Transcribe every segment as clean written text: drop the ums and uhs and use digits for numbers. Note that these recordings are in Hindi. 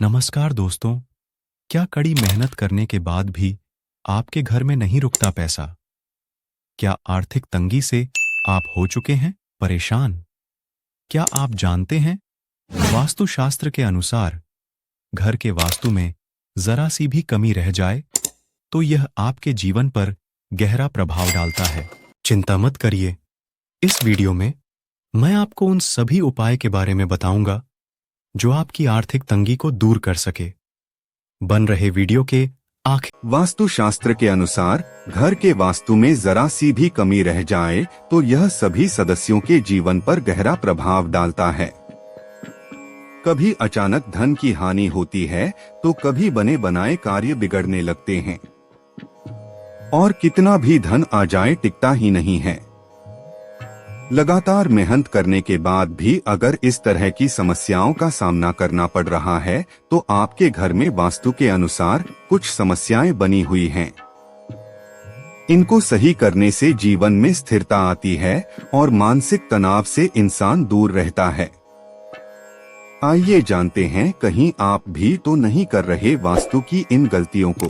नमस्कार दोस्तों। क्या कड़ी मेहनत करने के बाद भी आपके घर में नहीं रुकता पैसा? क्या आर्थिक तंगी से आप हो चुके हैं परेशान? क्या आप जानते हैं, वास्तुशास्त्र के अनुसार घर के वास्तु में जरा सी भी कमी रह जाए तो यह आपके जीवन पर गहरा प्रभाव डालता है। चिंता मत करिए, इस वीडियो में मैं आपको उन सभी उपाय के बारे में बताऊंगा जो आपकी आर्थिक तंगी को दूर कर सके। बन रहे वीडियो के आखिर। वास्तुशास्त्र के अनुसार घर के वास्तु में जरा सी भी कमी रह जाए तो यह सभी सदस्यों के जीवन पर गहरा प्रभाव डालता है। कभी अचानक धन की हानि होती है तो कभी बने बनाए कार्य बिगड़ने लगते हैं और कितना भी धन आ जाए टिकता ही नहीं है। लगातार मेहनत करने के बाद भी अगर इस तरह की समस्याओं का सामना करना पड़ रहा है तो आपके घर में वास्तु के अनुसार कुछ समस्याएं बनी हुई हैं। इनको सही करने से जीवन में स्थिरता आती है और मानसिक तनाव से इंसान दूर रहता है। आइए जानते हैं, कहीं आप भी तो नहीं कर रहे वास्तु की इन गलतियों को।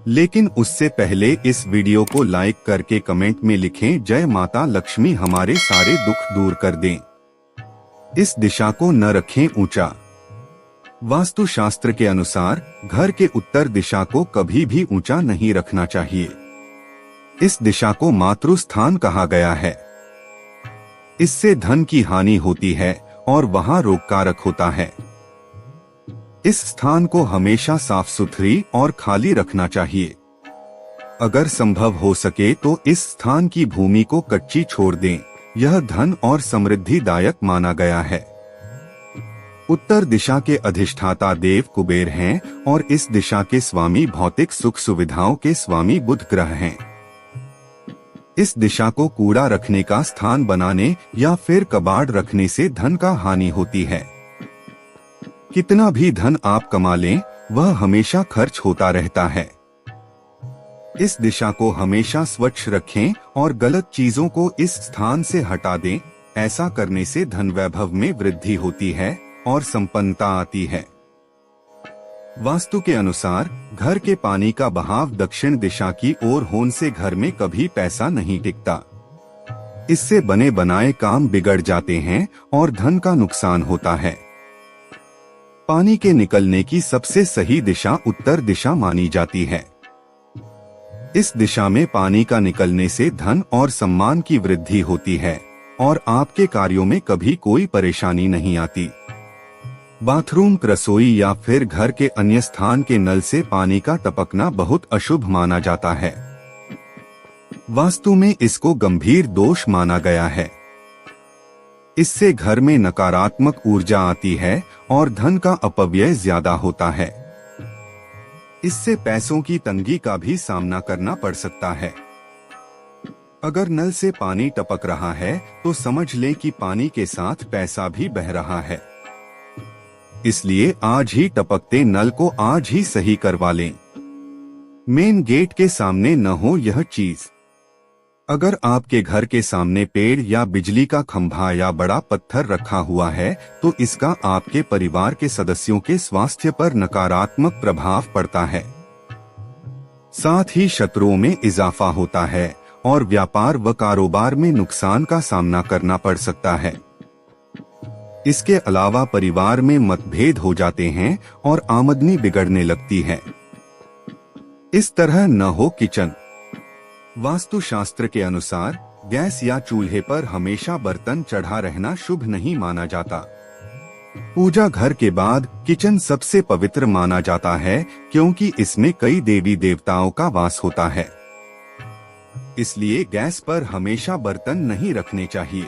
लेकिन उससे पहले इस वीडियो को लाइक करके कमेंट में लिखें, जय माता लक्ष्मी हमारे सारे दुख दूर कर दें। इस दिशा को न रखें ऊंचा। वास्तुशास्त्र के अनुसार घर के उत्तर दिशा को कभी भी ऊंचा नहीं रखना चाहिए। इस दिशा को मातृ स्थान कहा गया है। इससे धन की हानि होती है और वहां रोग कारक होता है। इस स्थान को हमेशा साफ सुथरी और खाली रखना चाहिए। अगर संभव हो सके तो इस स्थान की भूमि को कच्ची छोड़ दें। यह धन और समृद्धिदायक माना गया है। उत्तर दिशा के अधिष्ठाता देव कुबेर हैं और इस दिशा के स्वामी भौतिक सुख सुविधाओं के स्वामी बुध ग्रह हैं। इस दिशा को कूड़ा रखने का स्थान बनाने या फिर कबाड़ रखने से धन का हानि होती है। कितना भी धन आप कमा लें, वह हमेशा खर्च होता रहता है। इस दिशा को हमेशा स्वच्छ रखें और गलत चीजों को इस स्थान से हटा दें। ऐसा करने से धन वैभव में वृद्धि होती है और संपन्नता आती है। वास्तु के अनुसार घर के पानी का बहाव दक्षिण दिशा की ओर होने से घर में कभी पैसा नहीं टिकता। इससे बने बनाए काम बिगड़ जाते हैं और धन का नुकसान होता है। पानी के निकलने की सबसे सही दिशा उत्तर दिशा मानी जाती है। इस दिशा में पानी का निकलने से धन और सम्मान की वृद्धि होती है और आपके कार्यों में कभी कोई परेशानी नहीं आती। बाथरूम, रसोई या फिर घर के अन्य स्थान के नल से पानी का टपकना बहुत अशुभ माना जाता है। वास्तु में इसको गंभीर दोष माना गया है। इससे घर में नकारात्मक ऊर्जा आती है और धन का अपव्यय ज्यादा होता है। इससे पैसों की तंगी का भी सामना करना पड़ सकता है। अगर नल से पानी टपक रहा है तो समझ लें कि पानी के साथ पैसा भी बह रहा है। इसलिए आज ही टपकते नल को आज ही सही करवा लें। मेन गेट के सामने न हो यह चीज। अगर आपके घर के सामने पेड़ या बिजली का खंभा या बड़ा पत्थर रखा हुआ है तो इसका आपके परिवार के सदस्यों के स्वास्थ्य पर नकारात्मक प्रभाव पड़ता है। साथ ही शत्रुओं में इजाफा होता है और व्यापार व कारोबार में नुकसान का सामना करना पड़ सकता है। इसके अलावा परिवार में मतभेद हो जाते हैं और आमदनी बिगड़ने लगती है। इस तरह न हो किचन। वास्तुशास्त्र के अनुसार गैस या चूल्हे पर हमेशा बर्तन चढ़ा रहना शुभ नहीं माना जाता। पूजा घर के बाद किचन सबसे पवित्र माना जाता है क्योंकि इसमें कई देवी देवताओं का वास होता है। इसलिए गैस पर हमेशा बर्तन नहीं रखने चाहिए।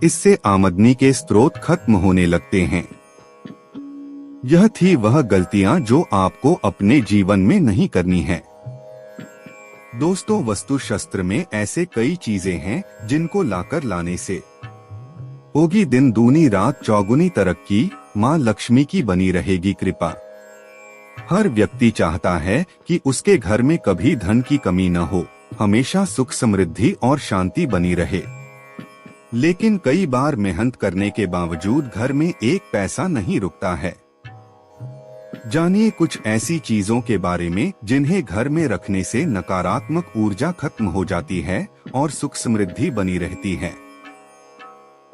इससे आमदनी के स्रोत खत्म होने लगते हैं। यह थी वह गलतियां जो आपको अपने जीवन में नहीं करनी है। दोस्तों, वास्तुशास्त्र में ऐसे कई चीजें हैं जिनको लाने से होगी दिन दूनी रात चौगुनी तरक्की, माँ लक्ष्मी की बनी रहेगी कृपा। हर व्यक्ति चाहता है कि उसके घर में कभी धन की कमी न हो, हमेशा सुख समृद्धि और शांति बनी रहे। लेकिन कई बार मेहनत करने के बावजूद घर में एक पैसा नहीं रुकता है। जानिए कुछ ऐसी चीजों के बारे में जिन्हें घर में रखने से नकारात्मक ऊर्जा खत्म हो जाती है और सुख समृद्धि बनी रहती है।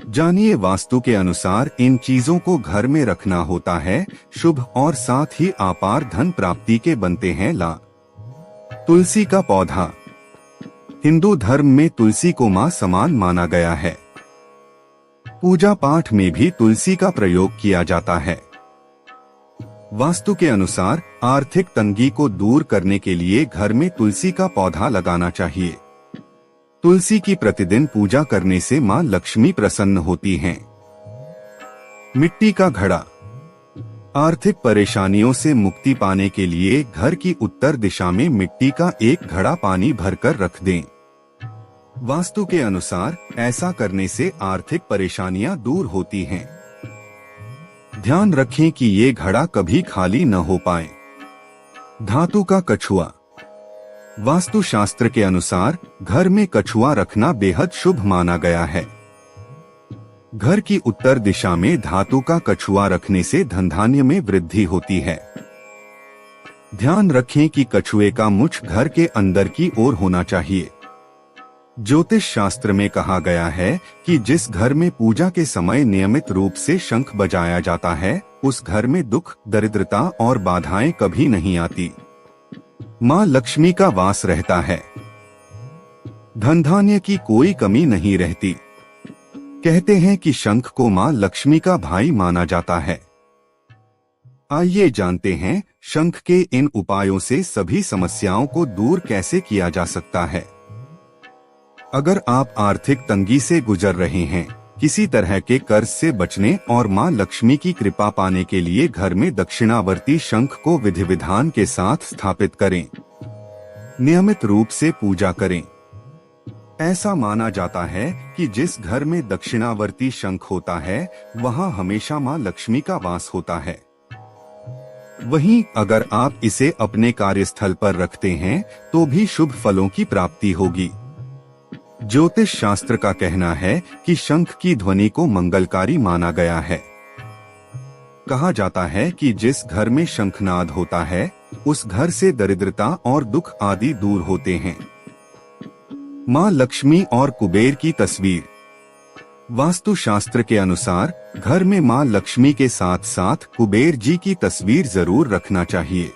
जानिए वास्तु के अनुसार इन चीजों को घर में रखना होता है शुभ और साथ ही अपार धन प्राप्ति के बनते हैं लाभ। तुलसी का पौधा। हिंदू धर्म में तुलसी को मां समान माना गया है। पूजा पाठ में भी तुलसी का प्रयोग किया जाता है। वास्तु के अनुसार आर्थिक तंगी को दूर करने के लिए घर में तुलसी का पौधा लगाना चाहिए। तुलसी की प्रतिदिन पूजा करने से मां लक्ष्मी प्रसन्न होती हैं। मिट्टी का घड़ा। आर्थिक परेशानियों से मुक्ति पाने के लिए घर की उत्तर दिशा में मिट्टी का एक घड़ा पानी भरकर रख दें। वास्तु के अनुसार ऐसा करने से आर्थिक परेशानियां दूर होती हैं। ध्यान रखें कि ये घड़ा कभी खाली न हो पाए। धातु का कछुआ। वास्तु शास्त्र के अनुसार घर में कछुआ रखना बेहद शुभ माना गया है। घर की उत्तर दिशा में धातु का कछुआ रखने से धन धान्य में वृद्धि होती है। ध्यान रखें कि कछुए का मुछ घर के अंदर की ओर होना चाहिए। ज्योतिष शास्त्र में कहा गया है कि जिस घर में पूजा के समय नियमित रूप से शंख बजाया जाता है उस घर में दुख, दरिद्रता और बाधाएं कभी नहीं आती। मां लक्ष्मी का वास रहता है। धन धान्य की कोई कमी नहीं रहती। कहते हैं कि शंख को मां लक्ष्मी का भाई माना जाता है। आइए जानते हैं शंख के इन उपायों से सभी समस्याओं को दूर कैसे किया जा सकता है। अगर आप आर्थिक तंगी से गुजर रहे हैं, किसी तरह के कर्ज से बचने और मां लक्ष्मी की कृपा पाने के लिए घर में दक्षिणावर्ती शंख को विधि विधान के साथ स्थापित करें। नियमित रूप से पूजा करें। ऐसा माना जाता है कि जिस घर में दक्षिणावर्ती शंख होता है वहां हमेशा मां लक्ष्मी का वास होता है। वहीं अगर आप इसे अपने कार्यस्थल पर रखते हैं तो भी शुभ फलों की प्राप्ति होगी। ज्योतिष शास्त्र का कहना है कि शंख की ध्वनि को मंगलकारी माना गया है। कहा जाता है कि जिस घर में शंखनाद होता है उस घर से दरिद्रता और दुख आदि दूर होते हैं। मां लक्ष्मी और कुबेर की तस्वीर। वास्तु शास्त्र के अनुसार घर में मां लक्ष्मी के साथ साथ कुबेर जी की तस्वीर जरूर रखना चाहिए।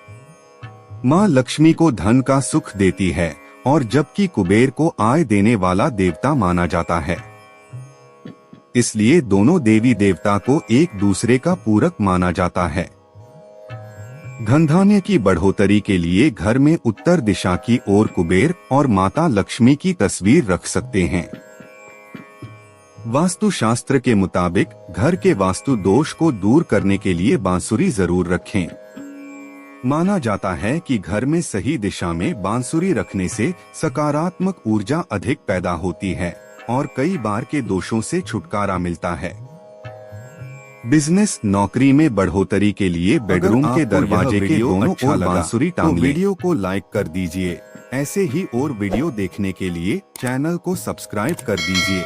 मां लक्ष्मी को धन का सुख देती है और जबकि कुबेर को आय देने वाला देवता माना जाता है, इसलिए दोनों देवी देवता को एक दूसरे का पूरक माना जाता है। धन धान्य की बढ़ोतरी के लिए घर में उत्तर दिशा की ओर कुबेर और माता लक्ष्मी की तस्वीर रख सकते हैं। वास्तु शास्त्र के मुताबिक घर के वास्तु दोष को दूर करने के लिए बांसुरी जरूर रखें। माना जाता है कि घर में सही दिशा में बांसुरी रखने से सकारात्मक ऊर्जा अधिक पैदा होती है और कई बार के दोषों से छुटकारा मिलता है। बिजनेस, नौकरी में बढ़ोतरी के लिए बेडरूम के दरवाजे के दोनों ओर बांसुरी टांग वीडियो को लाइक कर दीजिए। ऐसे ही और वीडियो देखने के लिए चैनल को सब्सक्राइब कर दीजिए।